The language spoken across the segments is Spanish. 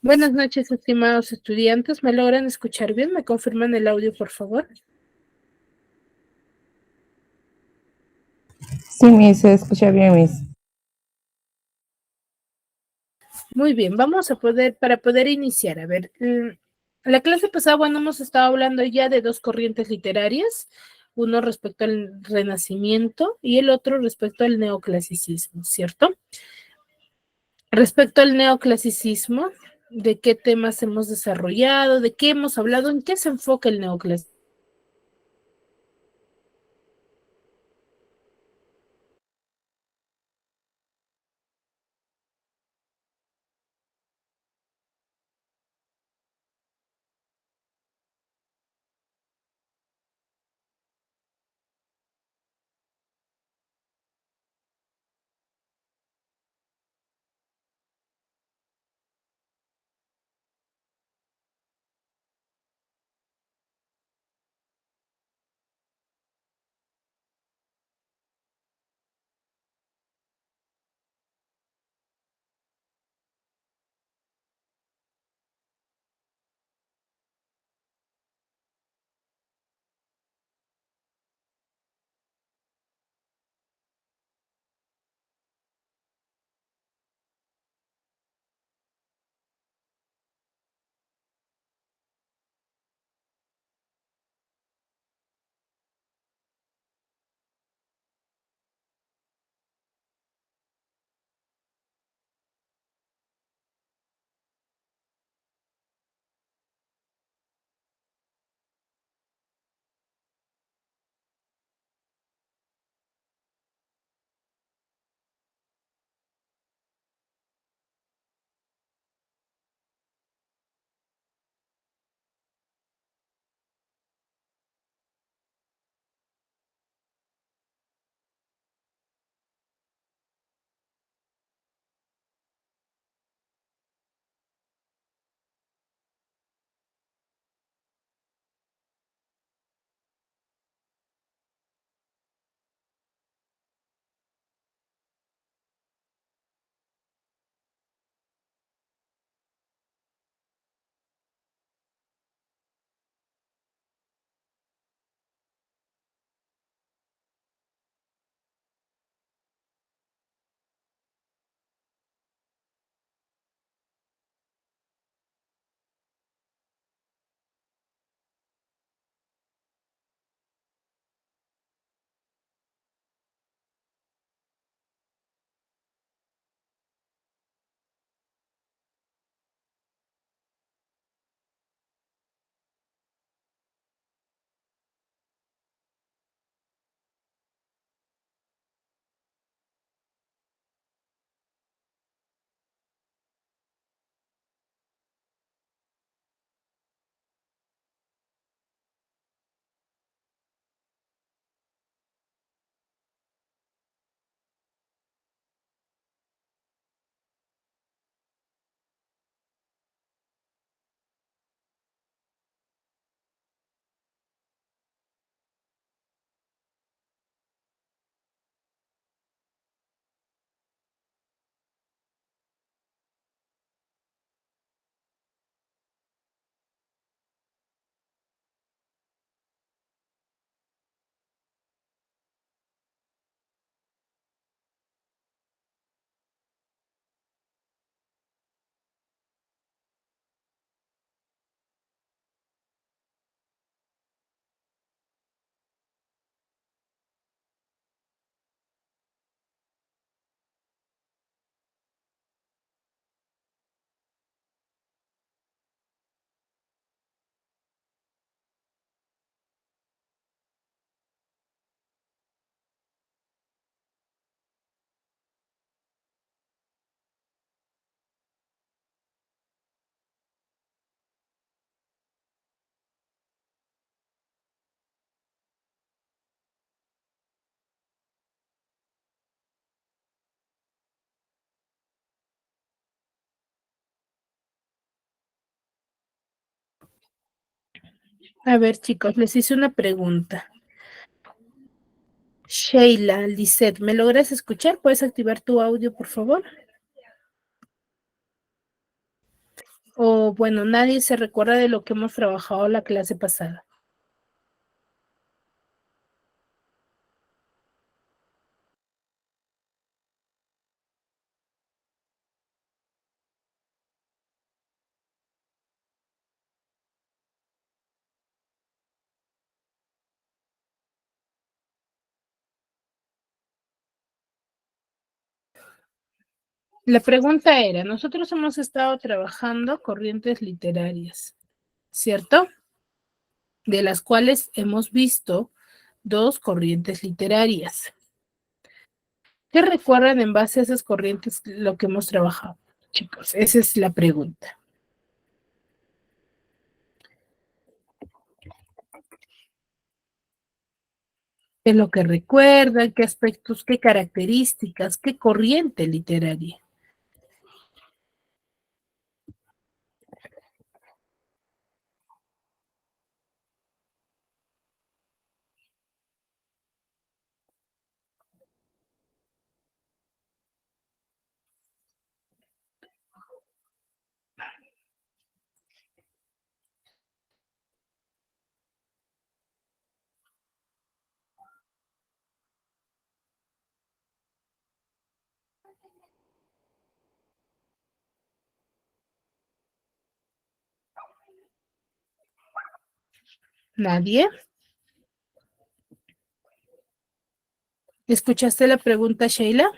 Buenas noches, estimados estudiantes. ¿Me logran escuchar bien? ¿Me confirman el audio, por favor? Sí, Miss, se escucha bien, Miss. Muy bien, para poder iniciar. A ver, la clase pasada, bueno, hemos estado hablando ya de dos corrientes literarias, uno respecto al Renacimiento y el otro respecto al neoclasicismo, ¿cierto? Respecto al neoclasicismo, ¿de qué temas hemos desarrollado? ¿De qué hemos hablado? ¿En qué se enfoca el neoclasicismo? A ver, chicos, les hice una pregunta. Sheila, Lisette, ¿me logras escuchar? ¿Puedes activar tu audio, por favor? O bueno, nadie se recuerda de lo que hemos trabajado la clase pasada. La pregunta era, nosotros hemos estado trabajando corrientes literarias, ¿cierto? De las cuales hemos visto dos corrientes literarias. ¿Qué recuerdan en base a esas corrientes lo que hemos trabajado, chicos? Esa es la pregunta. ¿Qué es lo que recuerdan? ¿Qué aspectos? ¿Qué características? ¿Qué corriente literaria? ¿Nadie? ¿Escuchaste la pregunta, Sheila?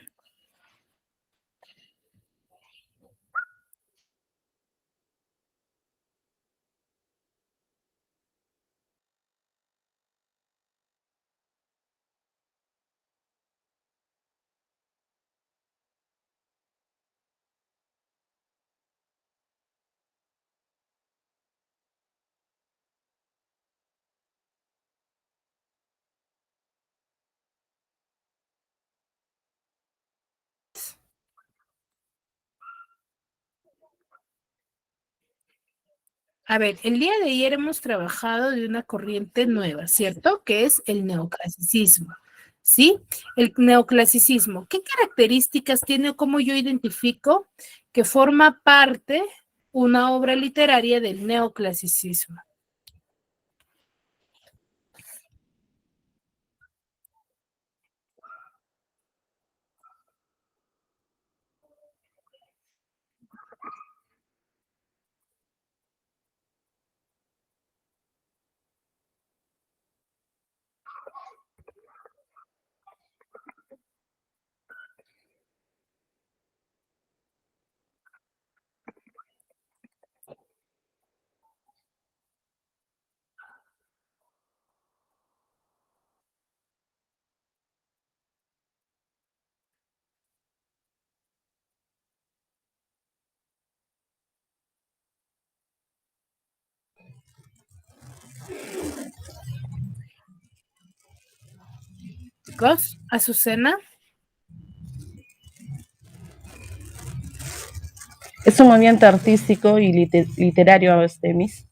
A ver, el día de ayer hemos trabajado de una corriente nueva, ¿cierto? Que es el neoclasicismo, ¿sí? El neoclasicismo, ¿qué características tiene o cómo yo identifico que forma parte una obra literaria del neoclasicismo? Chicos, Azucena, Es un movimiento artístico y literario, Miss.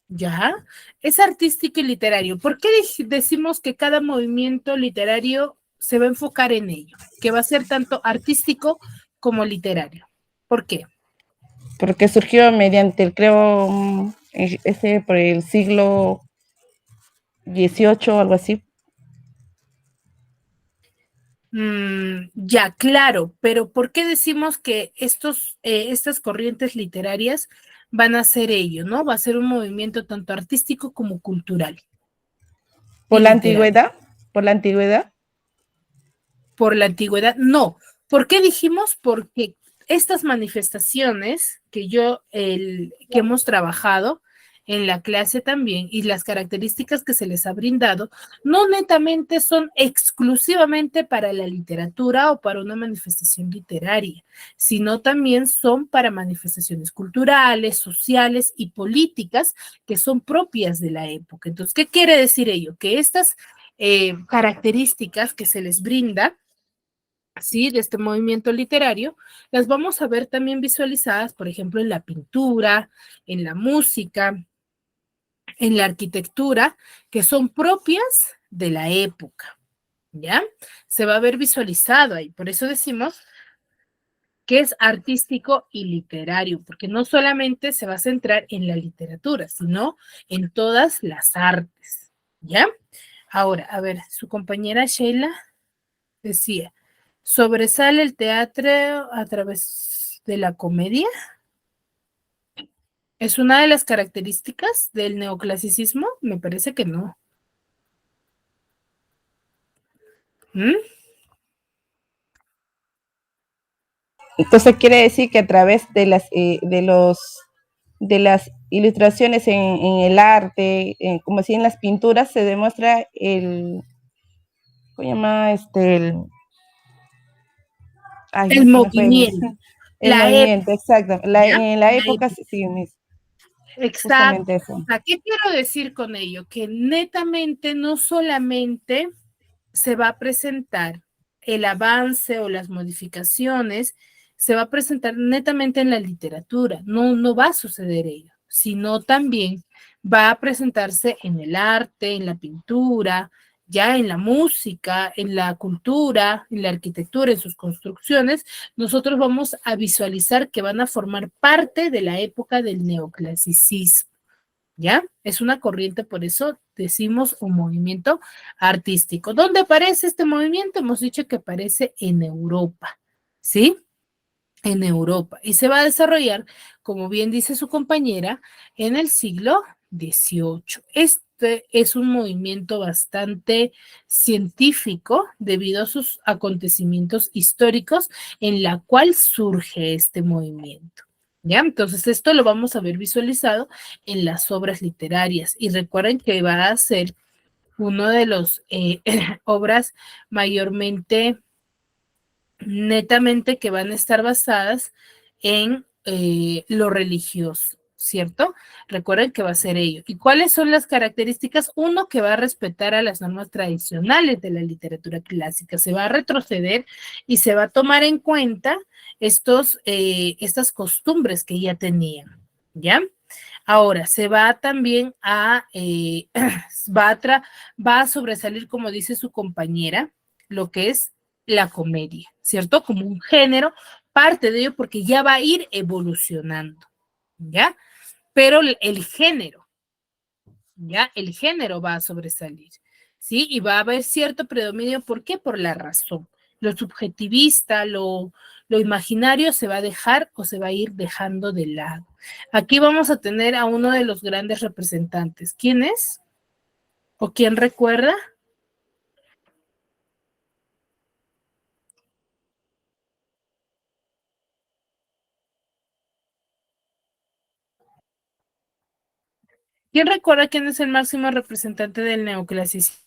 ya, es artístico y literario. ¿Por qué decimos que cada movimiento literario se va a enfocar en ello? Que va a ser tanto artístico como literario. ¿Por qué? Porque surgió mediante el, creo, ese por el siglo XVIII o algo así. Ya, claro, pero ¿por qué decimos que estas corrientes literarias van a ser ello, ¿no? Va a ser un movimiento tanto artístico como cultural y Por la literario. antigüedad, por la antigüedad. Por la antigüedad, no. ¿Por qué dijimos? Porque estas manifestaciones que hemos trabajado en la clase también y las características que se les ha brindado, no netamente son exclusivamente para la literatura o para una manifestación literaria, sino también son para manifestaciones culturales, sociales y políticas que son propias de la época. Entonces, ¿qué quiere decir ello? Que estas características que se les brinda, ¿sí? De este movimiento literario, las vamos a ver también visualizadas, por ejemplo, en la pintura, en la música, en la arquitectura, que son propias de la época, ¿ya? Se va a ver visualizado ahí, por eso decimos que es artístico y literario, porque no solamente se va a centrar en la literatura, sino en todas las artes, ¿ya? Ahora, a ver, su compañera Sheila decía, ¿sobresale el teatro a través de la comedia? ¿Es una de las características del neoclasicismo? Me parece que no. ¿Mm? Entonces quiere decir que a través de de las ilustraciones en el arte, como así en las pinturas, se demuestra ¿cómo se llama? Ay, ya El se me fue, movimiento, el la época, movimiento, exacto. ¿ya? En la La época, época. sí, sí, Exacto. justamente eso. ¿Qué quiero decir con ello? Que netamente no solamente se va a presentar el avance o las modificaciones, se va a presentar netamente en la literatura, no, no va a suceder ello, sino también va a presentarse en el arte, en la pintura, ya en la música, en la cultura, en la arquitectura, en sus construcciones, nosotros vamos a visualizar que van a formar parte de la época del neoclasicismo. ¿Ya? Es una corriente, por eso decimos un movimiento artístico. ¿Dónde aparece este movimiento? Hemos dicho que aparece en Europa, ¿sí? En Europa. Y se va a desarrollar, como bien dice su compañera, en el siglo XVIII. Este es un movimiento bastante científico debido a sus acontecimientos históricos en la cual surge este movimiento. ¿Ya? Entonces, esto lo vamos a ver visualizado en las obras literarias. Y recuerden que va a ser uno de los obras mayormente netamente que van a estar basadas en lo religioso, ¿cierto? Recuerden que va a ser ello. ¿Y cuáles son las características? Uno, que va a respetar a las normas tradicionales de la literatura clásica, se va a retroceder y se va a tomar en cuenta estas costumbres que ya tenían, ¿ya? Ahora, se va también va a sobresalir, como dice su compañera, lo que es la comedia, ¿cierto? Como un género, parte de ello porque ya va a ir evolucionando, ¿ya? Pero el género, ¿ya? El género va a sobresalir, ¿sí? Y va a haber cierto predominio, ¿por qué? Por la razón. Lo subjetivista, lo imaginario se va a dejar o se va a ir dejando de lado. Aquí vamos a tener a uno de los grandes representantes. ¿Quién es? ¿O quién recuerda? ¿Quién recuerda quién es el máximo representante del neoclasicismo?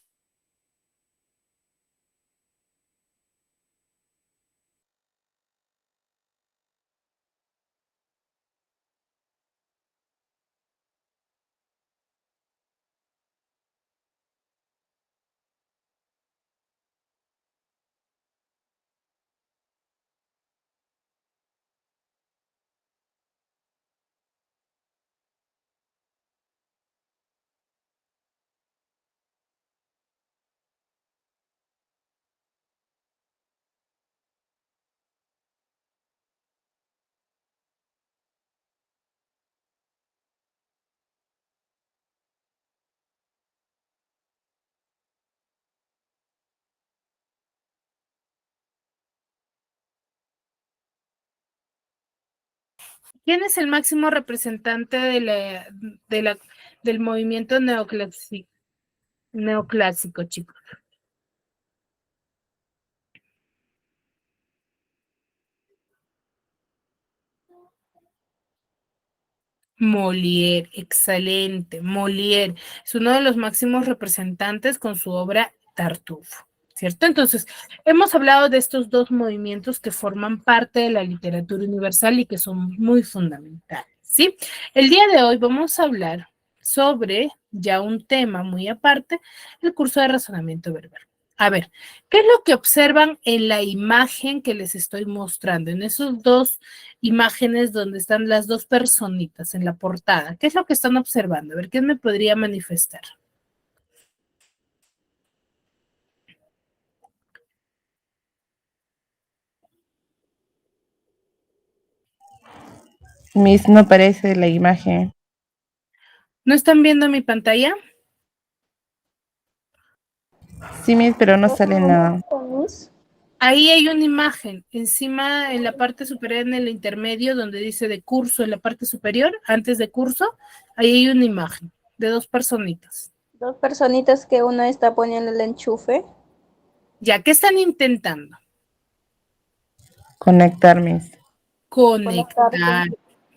¿Quién es el máximo representante de la, del movimiento neoclásico, chicos? Molière, excelente. Molière es uno de los máximos representantes con su obra Tartufo, ¿cierto? Entonces, hemos hablado de estos dos movimientos que forman parte de la literatura universal y que son muy fundamentales, ¿sí? El día de hoy vamos a hablar sobre ya un tema muy aparte, el curso de razonamiento verbal. A ver, ¿qué es lo que observan en la imagen que les estoy mostrando? En esos dos imágenes donde están las dos personitas en la portada. ¿Qué es lo que están observando? A ver, ¿quién me podría manifestar? Miss, no aparece la imagen. ¿No están viendo mi pantalla? Sí, Miss, pero no sale nada. Ahí hay una imagen, encima en la parte superior, en el intermedio, donde dice de curso, en la parte superior, antes de curso, ahí hay una imagen de dos personitas. Dos personitas que una está poniendo el enchufe. Ya, ¿qué están intentando? Conectar, Miss. Conectar.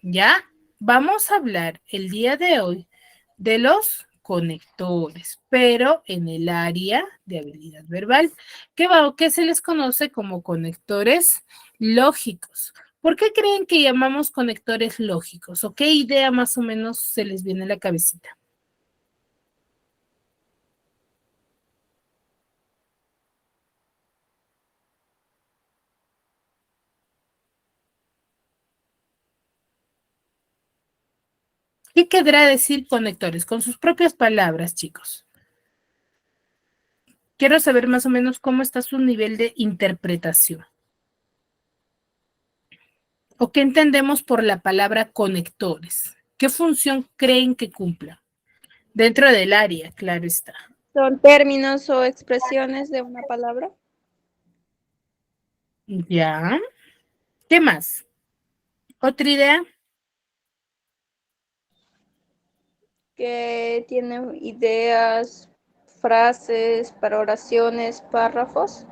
¿Ya? Vamos a hablar el día de hoy de los conectores, pero en el área de habilidad verbal, que se les conoce como conectores lógicos. ¿Por qué creen que llamamos conectores lógicos? ¿O qué idea más o menos se les viene a la cabecita? ¿Qué querrá decir conectores? Con sus propias palabras, chicos. Quiero saber más o menos cómo está su nivel de interpretación. ¿O qué entendemos por la palabra conectores? ¿Qué función creen que cumpla? Dentro del área, claro está. ¿Son términos o expresiones de una palabra? Ya. ¿Qué más? ¿Otra idea? Que tienen ideas, frases para oraciones, párrafos.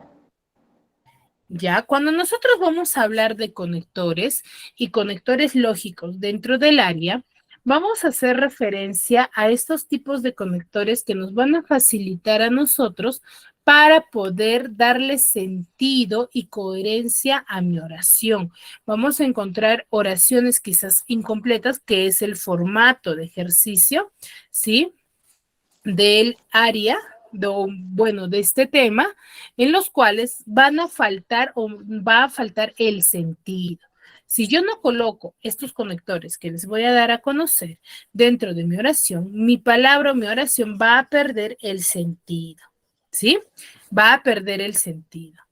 Ya, cuando nosotros vamos a hablar de conectores y conectores lógicos dentro del área, vamos a hacer referencia a estos tipos de conectores que nos van a facilitar a nosotros para poder darle sentido y coherencia a mi oración. Vamos a encontrar oraciones quizás incompletas, que es el formato de ejercicio, ¿sí? Del área, de este tema, en los cuales van a faltar o va a faltar el sentido. Si yo no coloco estos conectores que les voy a dar a conocer dentro de mi oración, mi palabra o mi oración va a perder el sentido, ¿sí? Va a perder el sentido.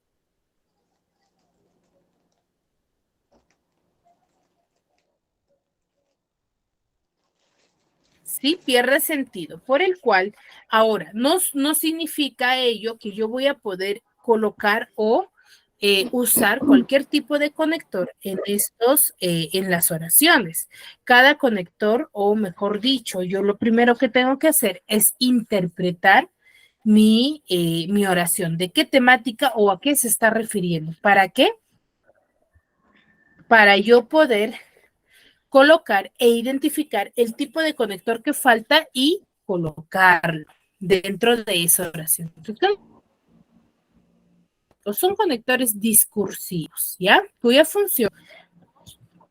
Sí, pierde sentido, por el cual ahora no significa ello que yo voy a poder colocar o usar cualquier tipo de conector en las oraciones. Cada conector, o mejor dicho, yo lo primero que tengo que hacer es interpretar mi oración, de qué temática o a qué se está refiriendo. ¿Para qué? Para yo poder colocar e identificar el tipo de conector que falta y colocarlo dentro de esa oración. Entonces, son conectores discursivos, ¿ya? Cuya función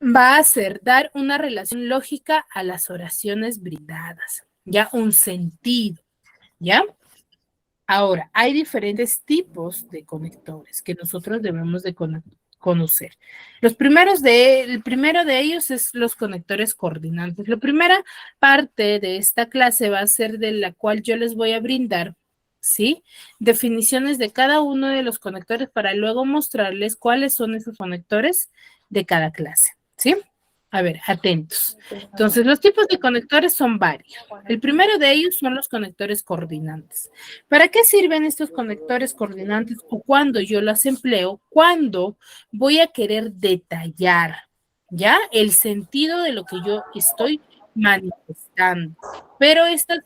va a ser dar una relación lógica a las oraciones brindadas, ¿ya? Un sentido, ¿ya? Ahora, hay diferentes tipos de conectores que nosotros debemos de conocer. El primero de ellos es los conectores coordinantes. La primera parte de esta clase va a ser de la cual yo les voy a brindar, ¿sí? Definiciones de cada uno de los conectores para luego mostrarles cuáles son esos conectores de cada clase, ¿sí? A ver, atentos. Entonces, los tipos de conectores son varios. El primero de ellos son los conectores coordinantes. ¿Para qué sirven estos conectores coordinantes o cuando yo los empleo? Cuando voy a querer detallar, ¿ya? El sentido de lo que yo estoy manifestando. Pero estos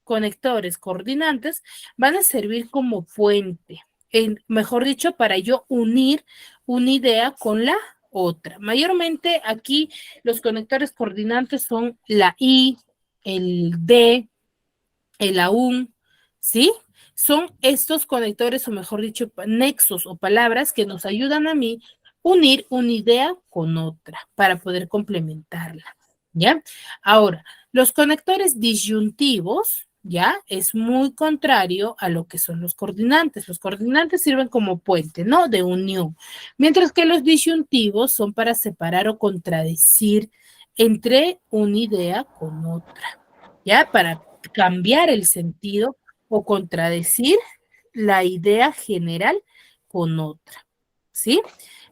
conectores coordinantes van a servir como puente, mejor dicho, para yo unir una idea con la otra. Mayormente aquí los conectores coordinantes son la I, el D, el aún, ¿sí? Son estos conectores, o mejor dicho, nexos o palabras que nos ayudan a mí unir una idea con otra para poder complementarla, ¿ya? Ahora, los conectores disyuntivos, ¿ya? Es muy contrario a lo que son los coordinantes. Los coordinantes sirven como puente, ¿no? De unión, mientras que los disyuntivos son para separar o contradecir entre una idea con otra, ¿ya? Para cambiar el sentido o contradecir la idea general con otra, ¿sí?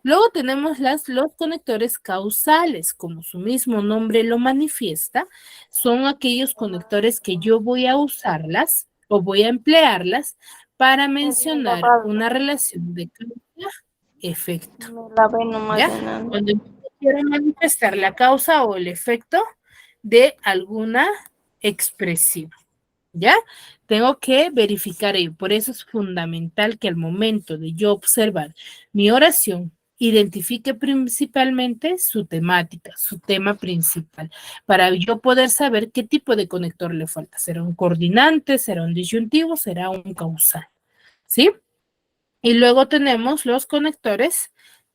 Luego tenemos los conectores causales, como su mismo nombre lo manifiesta, son aquellos conectores que yo voy a usarlas o voy a emplearlas para mencionar una relación de causa-efecto. Me la ve nomás ¿Ya? llenando. Cuando yo quiero manifestar la causa o el efecto de alguna expresión. ¿Ya? Tengo que verificar ello. Por eso es fundamental que al momento de yo observar mi oración, identifique principalmente su temática, su tema principal, para yo poder saber qué tipo de conector le falta. ¿Será un coordinante? ¿Será un disyuntivo? ¿Será un causal? ¿Sí? Y luego tenemos los conectores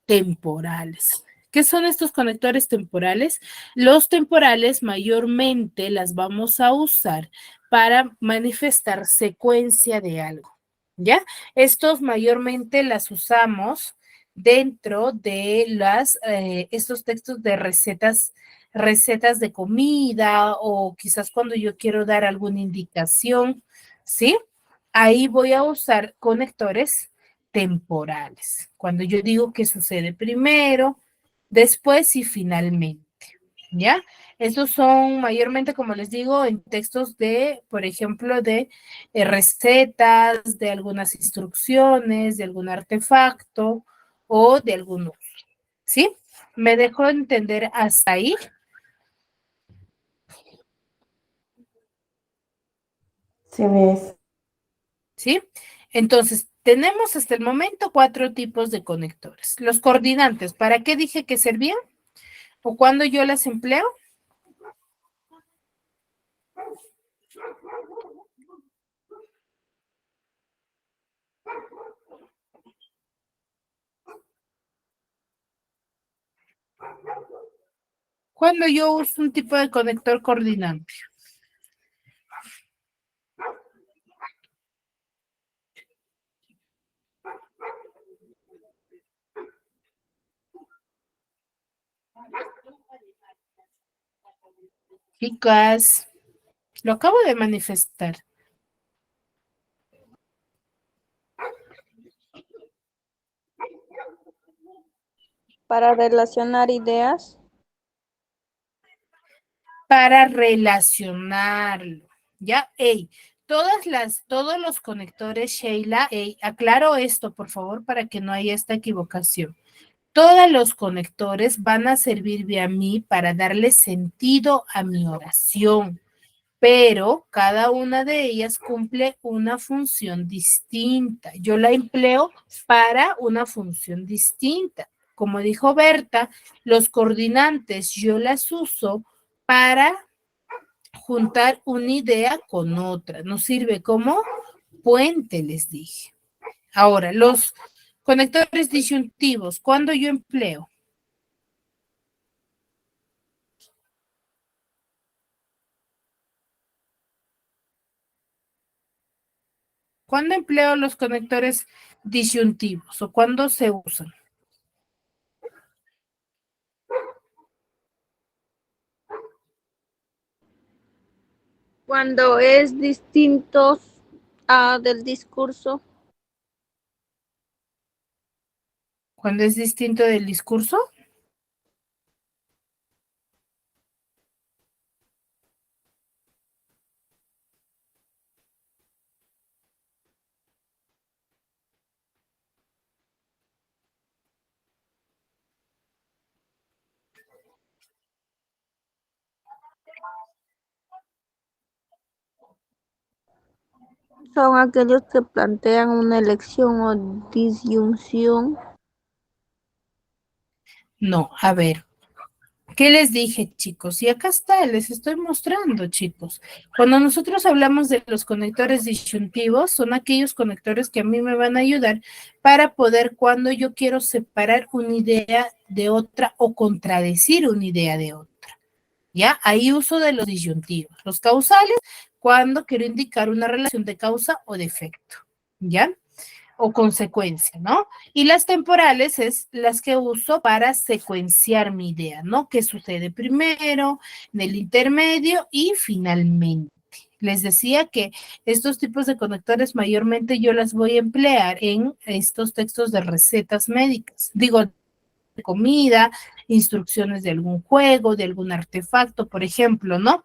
temporales. ¿Qué son estos conectores temporales? Los temporales mayormente las vamos a usar para manifestar secuencia de algo, ¿ya? Estos mayormente las usamos dentro de estos textos de recetas de comida o quizás cuando yo quiero dar alguna indicación, ¿sí? Ahí voy a usar conectores temporales. Cuando yo digo que sucede primero, después y finalmente, ¿ya? Estos son mayormente, como les digo, en textos de, por ejemplo, de recetas, de algunas instrucciones, de algún artefacto o de algún uso, ¿sí? ¿Me dejó entender hasta ahí? Sí, ves. ¿Sí? Entonces, tenemos hasta el momento 4 tipos de conectores. Los coordinantes, ¿para qué dije que servían? ¿O cuándo yo las empleo? Cuando yo uso un tipo de conector coordinante. Chicas, lo acabo de manifestar. Para relacionar ideas. Para relacionarlo, ¿ya? Ey, todos los conectores, Sheila, ey, aclaro esto, por favor, para que no haya esta equivocación. Todos los conectores van a servirme a mí para darle sentido a mi oración, pero cada una de ellas cumple una función distinta. Yo la empleo para una función distinta. Como dijo Berta, los coordinantes yo las uso para juntar una idea con otra. Nos sirve como puente, les dije. Ahora, los conectores disyuntivos, ¿cuándo yo empleo? ¿Cuándo empleo los conectores disyuntivos o cuándo se usan? Cuando es distinto del discurso. ¿Cuándo es distinto del discurso? Son aquellos que plantean una elección o disyunción. No, a ver. ¿Qué les dije, chicos? Y acá está, les estoy mostrando, chicos. Cuando nosotros hablamos de los conectores disyuntivos, son aquellos conectores que a mí me van a ayudar para poder, cuando yo quiero separar una idea de otra o contradecir una idea de otra. ¿Ya? Ahí uso de los disyuntivos. Los causales, cuando quiero indicar una relación de causa o de efecto. ¿Ya? O consecuencia, ¿no? Y las temporales es las que uso para secuenciar mi idea, ¿no? ¿Qué sucede primero, en el intermedio y finalmente? Les decía que estos tipos de conectores mayormente yo las voy a emplear en estos textos de recetas médicas, digo, comida, instrucciones de algún juego, de algún artefacto, por ejemplo, ¿no?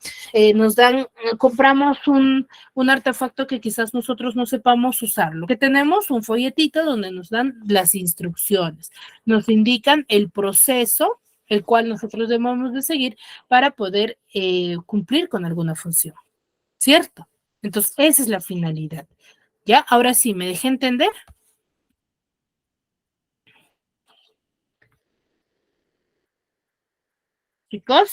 Nos dan, compramos un artefacto que quizás nosotros no sepamos usarlo. Que tenemos un folletito donde nos dan las instrucciones, nos indican el proceso el cual nosotros debemos de seguir para poder cumplir con alguna función, ¿cierto? Entonces, esa es la finalidad. ¿Ya? Ahora sí, ¿me dejé entender? Chicos.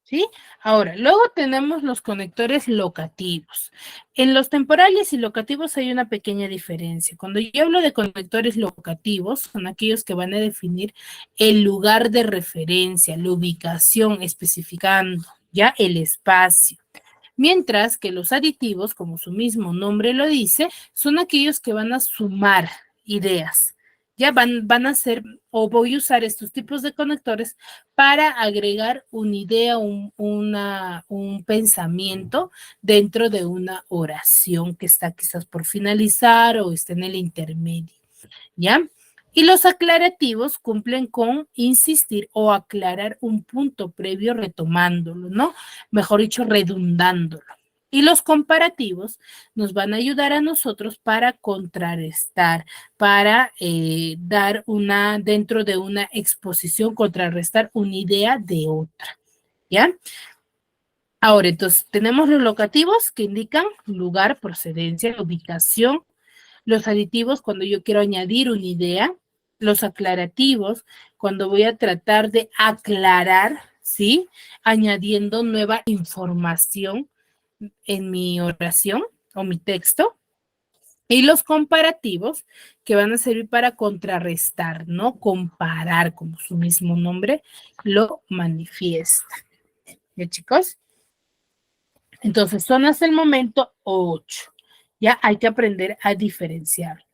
¿Sí? Ahora, luego tenemos los conectores locativos. En los temporales y locativos hay una pequeña diferencia. Cuando yo hablo de conectores locativos, son aquellos que van a definir el lugar de referencia, la ubicación, especificando ya el espacio. Mientras que los aditivos, como su mismo nombre lo dice, son aquellos que van a sumar ideas. Ya van a ser, o voy a usar estos tipos de conectores para agregar una idea, un pensamiento dentro de una oración que está quizás por finalizar o está en el intermedio. ¿Ya? Y los aclarativos cumplen con insistir o aclarar un punto previo retomándolo, ¿no? Mejor dicho, redundándolo. Y los comparativos nos van a ayudar a nosotros para contrarrestar, para dar dentro de una exposición, contrarrestar una idea de otra, ¿ya? Ahora, entonces, tenemos los locativos que indican lugar, procedencia, ubicación, los aditivos cuando yo quiero añadir una idea, los aclarativos cuando voy a tratar de aclarar, ¿sí? Añadiendo nueva información en mi oración o mi texto. Y los comparativos que van a servir para contrarrestar, ¿no? Comparar, como su mismo nombre lo manifiesta. ¿Ya, chicos? Entonces, son hasta el momento 8. Ya hay que aprender a diferenciar.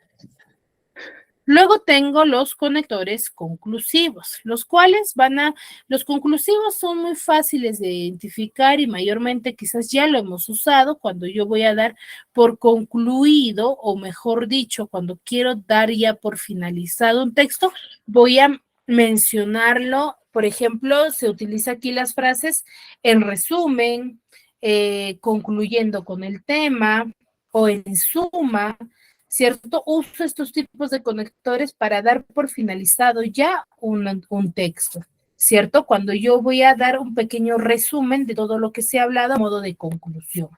Luego tengo los conectores conclusivos, los cuales los conclusivos son muy fáciles de identificar y mayormente quizás ya lo hemos usado cuando yo voy a dar por concluido, o mejor dicho, cuando quiero dar ya por finalizado un texto, voy a mencionarlo. Por ejemplo, se utiliza aquí las frases en resumen, concluyendo con el tema o en suma, ¿cierto? Uso estos tipos de conectores para dar por finalizado ya un texto, ¿cierto? Cuando yo voy a dar un pequeño resumen de todo lo que se ha hablado a modo de conclusión,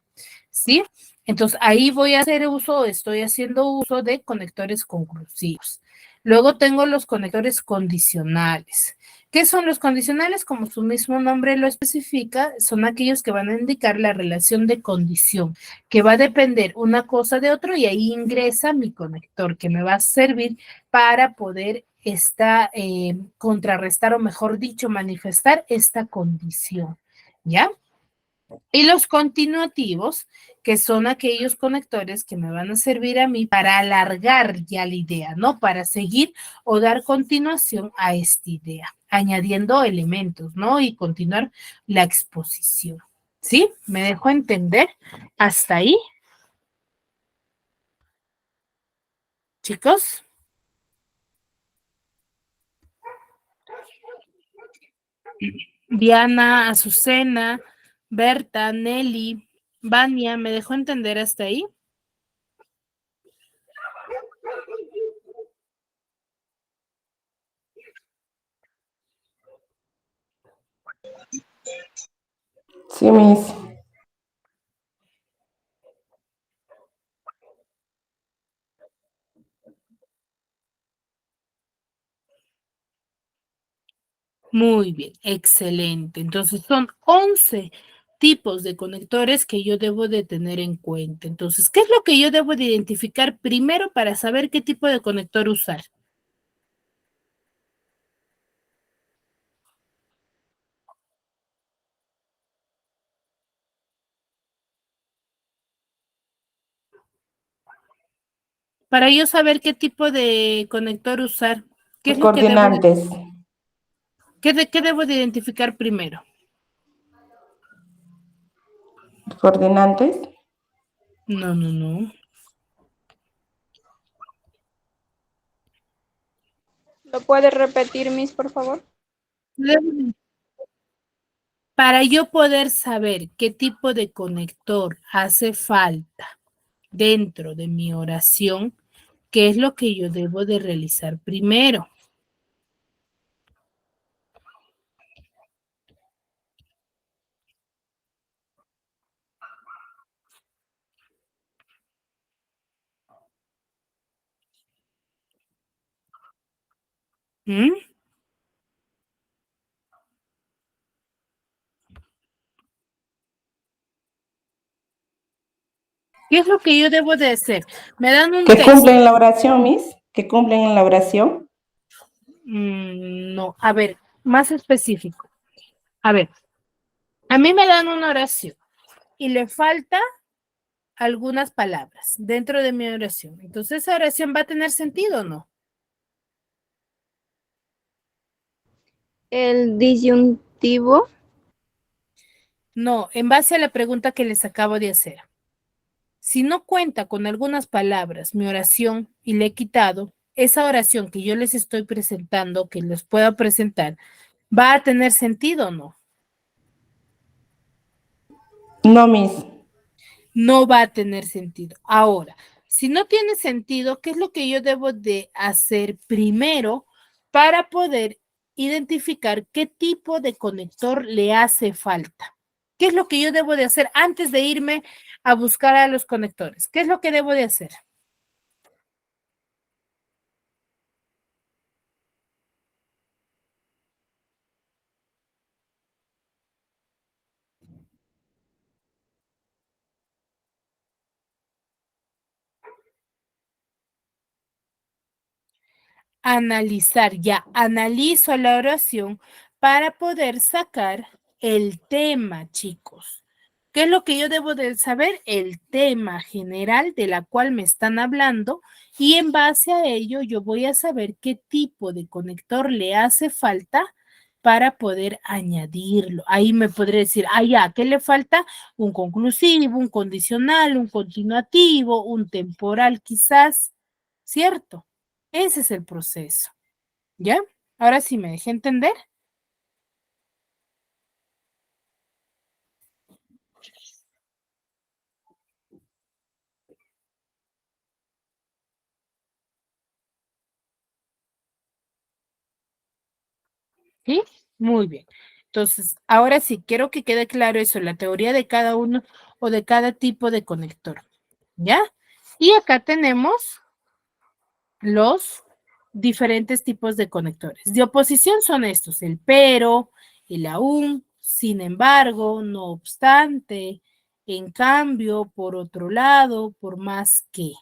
¿sí? Entonces, ahí voy a hacer uso, estoy haciendo uso de conectores conclusivos. Luego tengo los conectores condicionales. ¿Qué son los condicionales? Como su mismo nombre lo especifica, son aquellos que van a indicar la relación de condición, que va a depender una cosa de otro, y ahí ingresa mi conector, que me va a servir para poder contrarrestar, o mejor dicho, manifestar esta condición, ¿ya? Y los continuativos, que son aquellos conectores que me van a servir a mí para alargar ya la idea, ¿no? Para seguir o dar continuación a esta idea, añadiendo elementos, ¿no? Y continuar la exposición. ¿Sí? ¿Me dejo entender hasta ahí? Chicos. Diana, Azucena, Berta, Nelly, Vania, ¿me dejó entender hasta ahí? Sí, Miss. Muy bien, excelente. Entonces son 11 tipos de conectores que yo debo de tener en cuenta. Entonces, ¿qué es lo que yo debo de identificar primero para saber qué tipo de conector usar? Para yo saber qué tipo de conector usar, ¿qué es lo que Coordinantes. qué debo de identificar primero? Coordinantes. No, no, no. ¿Lo puede repetir, Miss, por favor? Para yo poder saber qué tipo de conector hace falta dentro de mi oración, ¿qué es lo que yo debo de realizar primero? ¿Mm? ¿Qué es lo que yo debo de hacer? Me dan un ¿Que texto. cumplen la oración, Miss? ¿Que cumplen en la oración? No, a ver, más específico. A ver, a mí me dan una oración y le falta algunas palabras dentro de mi oración. Entonces, ¿esa oración va a tener sentido o no? El disyuntivo. No, en base a la pregunta que les acabo de hacer. Si no cuenta con algunas palabras mi oración y le he quitado, esa oración que yo les estoy presentando, que les puedo presentar, ¿va a tener sentido o no? No, Miss. No va a tener sentido. Ahora, si no tiene sentido, ¿qué es lo que yo debo de hacer primero para poder identificar qué tipo de conector le hace falta? ¿Qué es lo que yo debo de hacer antes de irme a buscar a los conectores? ¿Qué es lo que debo de hacer? Analizar, ya analizo la oración para poder sacar el tema, chicos. ¿Qué es lo que yo debo de saber? El tema general de la cual me están hablando y en base a ello yo voy a saber qué tipo de conector le hace falta para poder añadirlo. Ahí me podré decir, ya, ¿qué le falta? Un conclusivo, un condicional, un continuativo, un temporal quizás, ¿cierto? Ese es el proceso. ¿Ya? Ahora sí me dejé entender. ¿Sí? Muy bien. Entonces, ahora sí, quiero que quede claro eso, la teoría de cada uno o de cada tipo de conector. ¿Ya? Y acá tenemos los diferentes tipos de conectores. De oposición son estos, el pero, el aún, sin embargo, no obstante, en cambio, por otro lado, por más que,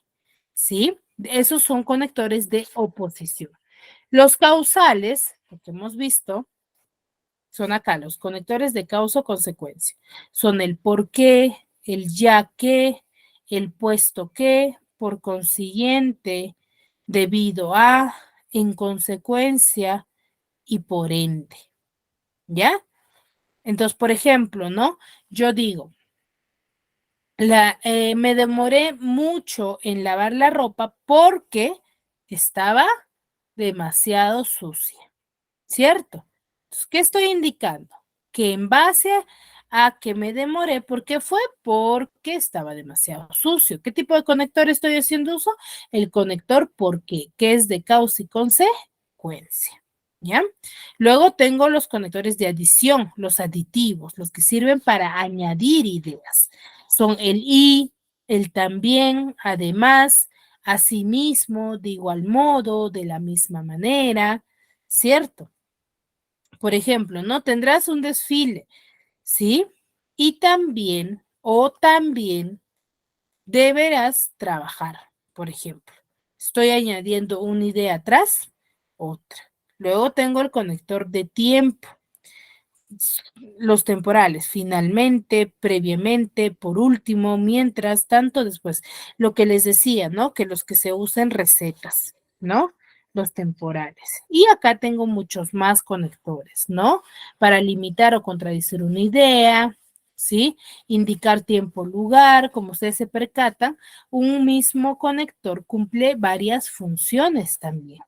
¿sí? Esos son conectores de oposición. Los causales, lo que hemos visto, son acá los conectores de causa o consecuencia. Son el por qué, el ya que, el puesto que, por consiguiente, debido a, en consecuencia y por ende. ¿Ya? Entonces, por ejemplo, ¿no? Yo digo, me demoré mucho en lavar la ropa porque estaba demasiado sucia. ¿Cierto? Entonces, ¿qué estoy indicando? Que en base a que me demoré, ¿por qué fue? Porque estaba demasiado sucio. ¿Qué tipo de conector estoy haciendo uso? El conector por qué, que es de causa y consecuencia. ¿Ya? Luego tengo los conectores de adición, los aditivos, los que sirven para añadir ideas. Son el y, el también, además, asimismo, de igual modo, de la misma manera, ¿cierto? Por ejemplo, ¿no? Tendrás un desfile, ¿sí? Y también, o también, deberás trabajar, por ejemplo. Estoy añadiendo una idea atrás, otra. Luego tengo el conector de tiempo, los temporales, finalmente, previamente, por último, mientras tanto, después. Lo que les decía, ¿no? Que los que se usan recetas, ¿no? Los temporales. Y acá tengo muchos más conectores, ¿no? Para limitar o contradecir una idea, ¿sí? Indicar tiempo, lugar, como ustedes se percatan, un mismo conector cumple varias funciones también.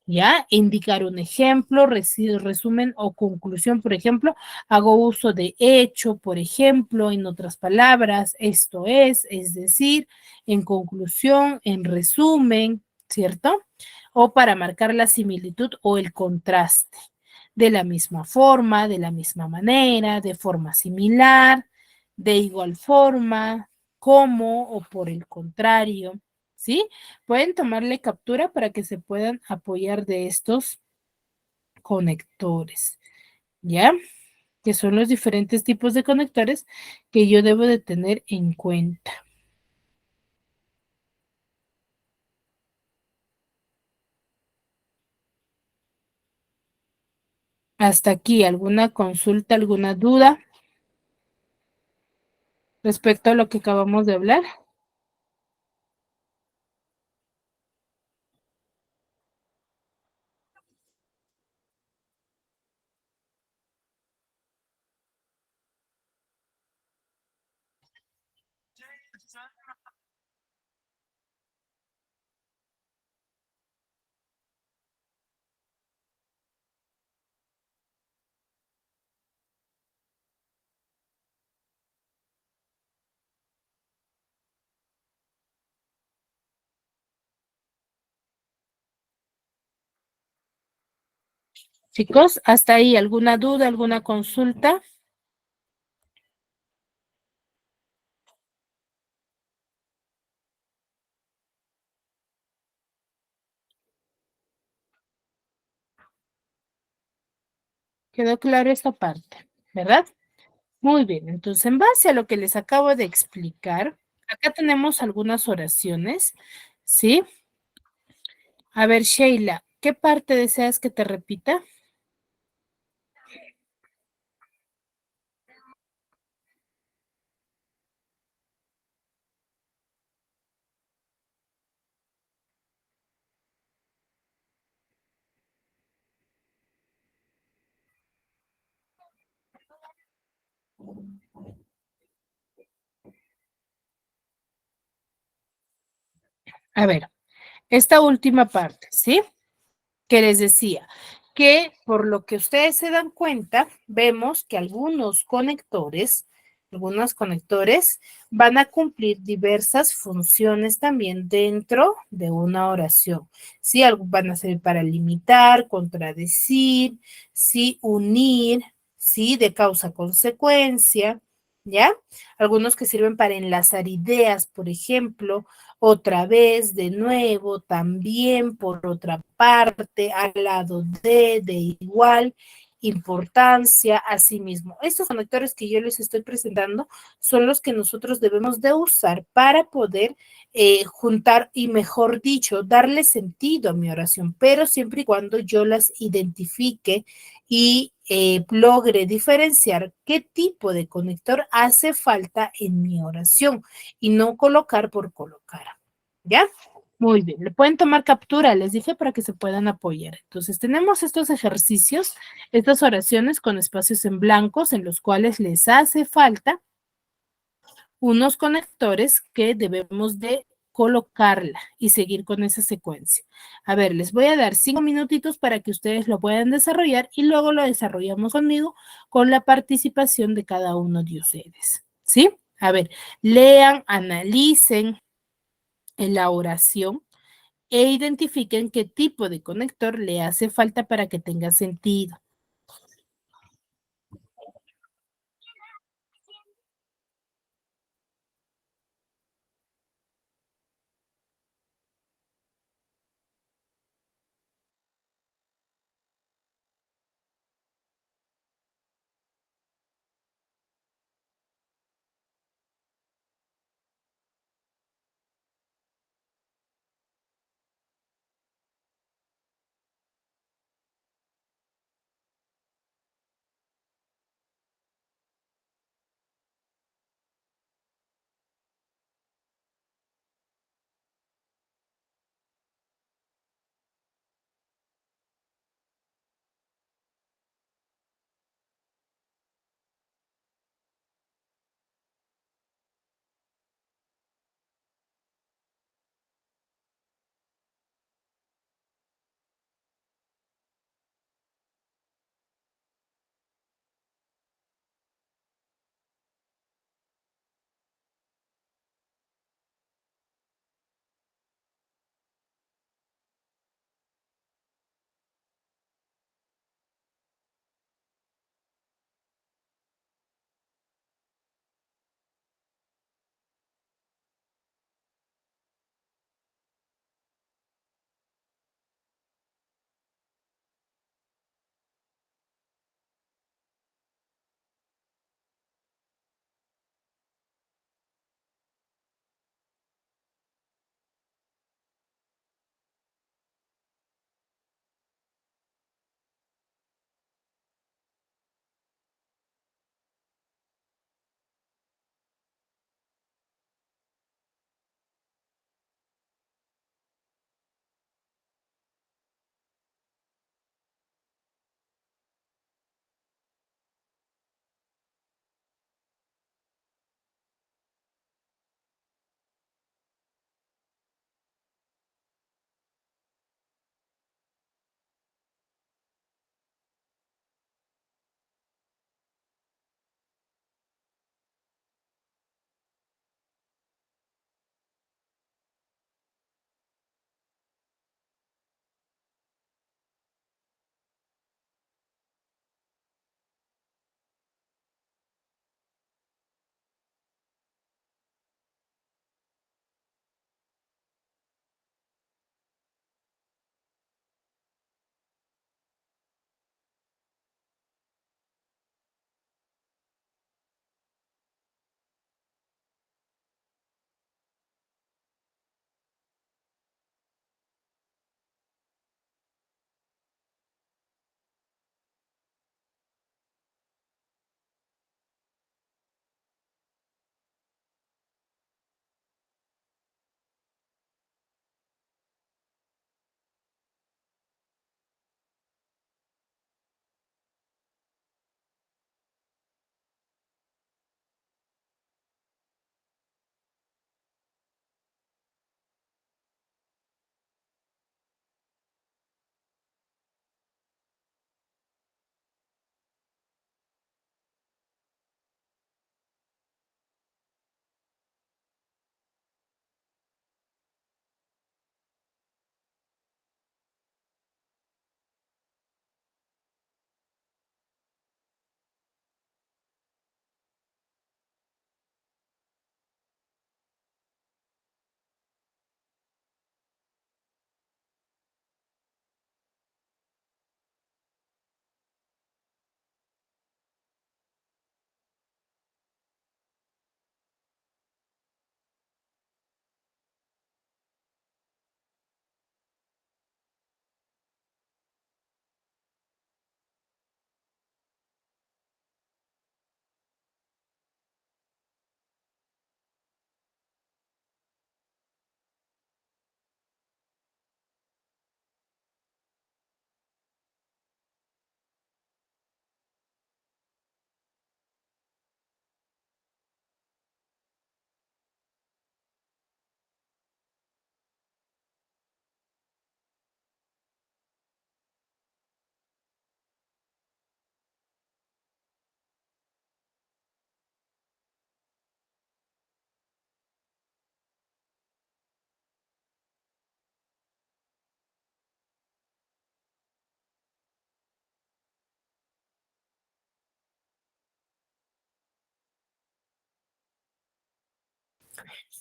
¿Ya? Indicar un ejemplo, resumen o conclusión, por ejemplo, hago uso de hecho, por ejemplo, en otras palabras, esto es decir, en conclusión, en resumen, ¿cierto? O para marcar la similitud o el contraste. De la misma forma, de la misma manera, de forma similar, de igual forma, como o por el contrario, ¿sí? Pueden tomarle captura para que se puedan apoyar de estos conectores, ¿ya? Que son los diferentes tipos de conectores que yo debo de tener en cuenta. Hasta aquí, ¿alguna consulta, alguna duda respecto a lo que acabamos de hablar? Chicos, hasta ahí, ¿alguna duda, alguna consulta? ¿Quedó claro esta parte, verdad? Muy bien, entonces en base a lo que les acabo de explicar, acá tenemos algunas oraciones, ¿sí? A ver, Sheila, ¿qué parte deseas que te repita? A ver, esta última parte, ¿sí? Que les decía que por lo que ustedes se dan cuenta, vemos que algunos conectores van a cumplir diversas funciones también dentro de una oración. Sí, van a servir para limitar, contradecir, sí, unir, sí, de causa-consecuencia, ¿ya? Algunos que sirven para enlazar ideas, por ejemplo, otra vez, de nuevo, también, por otra parte, al lado de igual importancia, asimismo. Estos conectores que yo les estoy presentando son los que nosotros debemos de usar para poder juntar y, mejor dicho, darle sentido a mi oración, pero siempre y cuando yo las identifique y logre diferenciar qué tipo de conector hace falta en mi oración y no colocar por colocar. ¿Ya? Muy bien, le pueden tomar captura, les dije, para que se puedan apoyar. Entonces, tenemos estos ejercicios, estas oraciones con espacios en blancos en los cuales les hace falta unos conectores que debemos de colocarla y seguir con esa secuencia. A ver, les voy a dar 5 minutitos para que ustedes lo puedan desarrollar y luego lo desarrollamos conmigo con la participación de cada uno de ustedes. ¿Sí? A ver, lean, analicen en la oración e identifiquen qué tipo de conector le hace falta para que tenga sentido.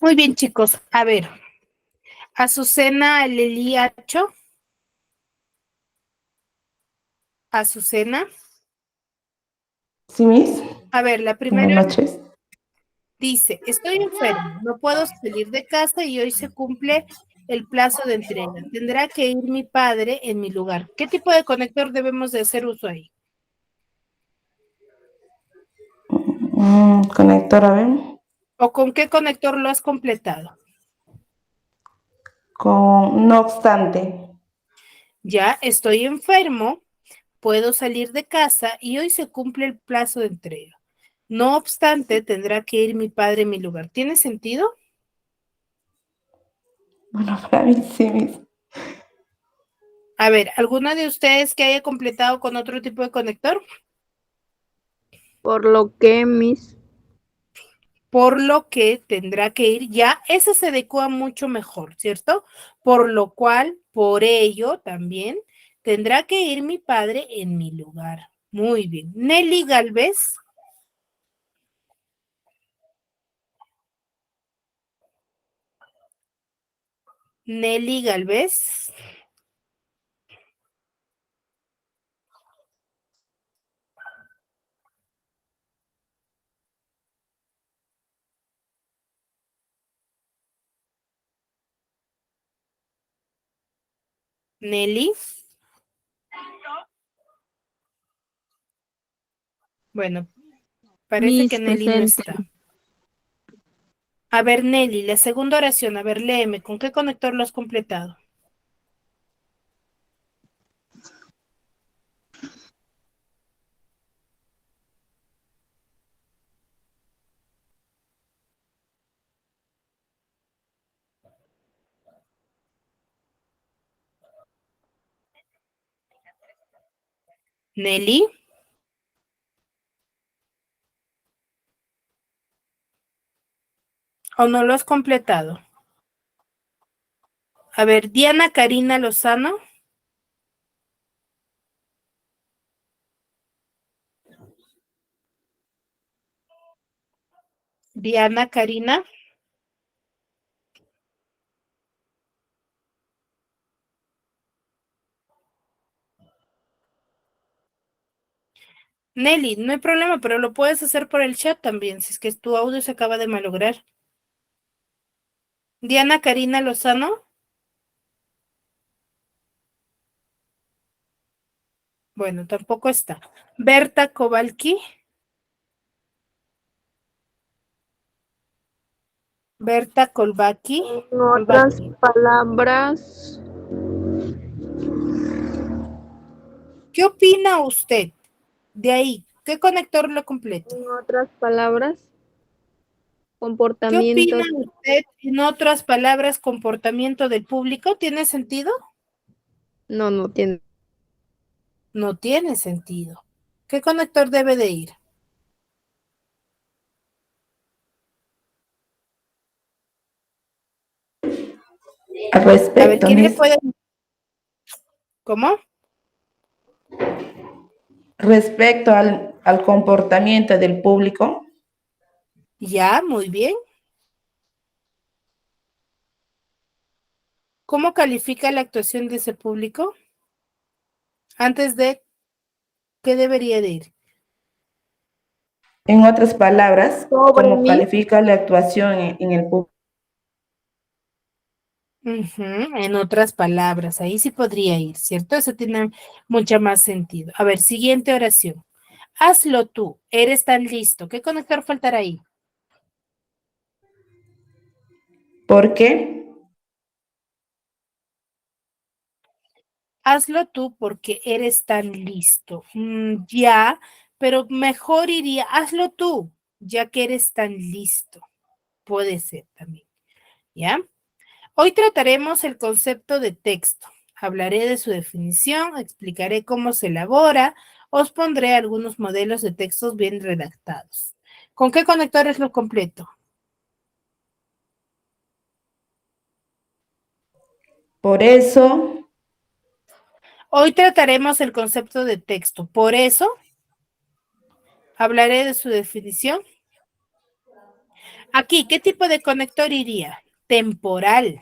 Muy bien, chicos. A ver, Azucena Leliacho. Azucena. Sí, Miss. A ver, la Buenas primera noches. dice, estoy enfermo, no puedo salir de casa y hoy se cumple el plazo de entrega. Tendrá que ir mi padre en mi lugar. ¿Qué tipo de conector debemos de hacer uso ahí? Conector, a ver. ¿O con qué conector lo has completado? Con no obstante. Ya estoy enfermo, puedo salir de casa y hoy se cumple el plazo de entrega. No obstante, tendrá que ir mi padre en mi lugar. ¿Tiene sentido? Bueno, para mí sí, Miss. A ver, ¿alguna de ustedes que haya completado con otro tipo de conector? Por lo que, Miss. Por lo que tendrá que ir ya, ese se adecua mucho mejor, ¿cierto? Por lo cual, por ello también, tendrá que ir mi padre en mi lugar. Muy bien. Nelly Galvez. Nelly Galvez. Nelly. Bueno, parece que Miss Nelly no presente. está. A ver, Nelly, la segunda oración, a ver, léeme, ¿con qué conector lo has completado? Nelly, ¿o no lo has completado? A ver, Diana Karina Lozano. Diana Karina. Nelly, no hay problema, pero lo puedes hacer por el chat también, si es que tu audio se acaba de malograr. Diana Karina Lozano. Bueno, tampoco está. Berta Kowalki. Berta Kolbaki. En otras palabras, ¿Qué opina usted de ahí? ¿Qué conector lo completo? en otras palabras, ¿Qué opina comportamiento. usted, en otras palabras, comportamiento del público? ¿Tiene sentido? No, no tiene. No tiene sentido. ¿Qué conector debe de ir? Al A ver, respecto, ¿quién le Miss. puede? ¿Cómo? Respecto al comportamiento del público, Ya, muy bien. ¿Cómo califica la actuación de ese público? Antes de, ¿qué debería de ir? en otras palabras, Sobre cómo mí, califica la actuación en el público. Ujú, en otras palabras, ahí sí podría ir, ¿cierto? Eso tiene mucho más sentido. A ver, siguiente oración. Hazlo tú, eres tan listo. ¿Qué conector faltará ahí? ¿Por qué? Hazlo tú porque eres tan listo. Ya, pero mejor iría, hazlo tú, ya que eres tan listo. Puede ser también, ¿ya? Hoy trataremos el concepto de texto. Hablaré de su definición, explicaré cómo se elabora, os pondré algunos modelos de textos bien redactados. ¿Con qué conectores lo completo? Por eso, Hoy trataremos el concepto de texto. Por eso, hablaré de su definición. Aquí, ¿qué tipo de conector iría? Temporal.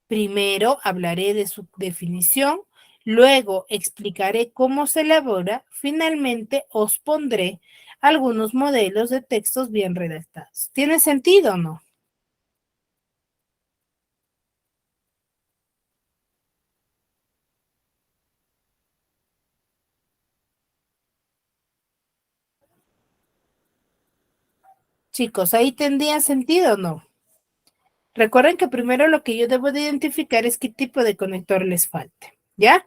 Primero hablaré de su definición, luego explicaré cómo se elabora, finalmente os pondré algunos modelos de textos bien redactados. ¿Tiene sentido o no? Chicos, ¿ahí tendría sentido o no? Recuerden que primero lo que yo debo de identificar es qué tipo de conector les falte, ¿ya?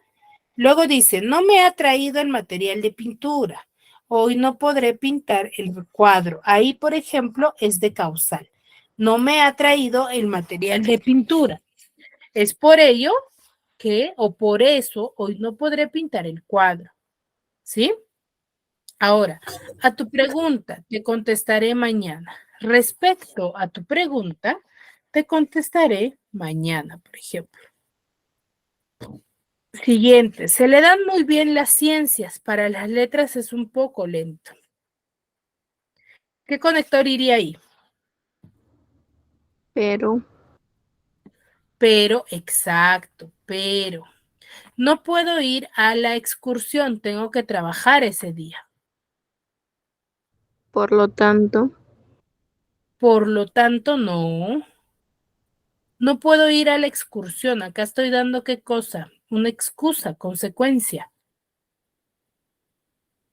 Luego dice, no me ha traído el material de pintura. Hoy no podré pintar el cuadro. Ahí, por ejemplo, es de causal. No me ha traído el material de pintura. Es por ello que, o por eso, hoy no podré pintar el cuadro. ¿Sí? Ahora, a tu pregunta, te contestaré mañana. Respecto a tu pregunta, te contestaré mañana, por ejemplo. Siguiente, se le dan muy bien las ciencias, para las letras es un poco lento. ¿Qué conector iría ahí? Pero, Exacto, pero. No puedo ir a la excursión, tengo que trabajar ese día. por lo tanto, Por lo tanto, no. No puedo ir a la excursión, acá estoy dando qué cosa, una excusa, consecuencia.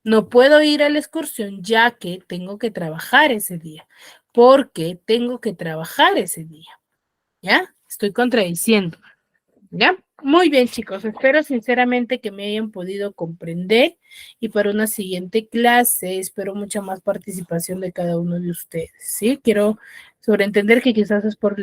No puedo ir a la excursión ya que tengo que trabajar ese día, porque tengo que trabajar ese día. ¿Ya? Estoy contradiciendo. ¿Ya? Muy bien, chicos. Espero sinceramente que me hayan podido comprender y para una siguiente clase espero mucha más participación de cada uno de ustedes. ¿Sí? Quiero sobreentender que quizás es por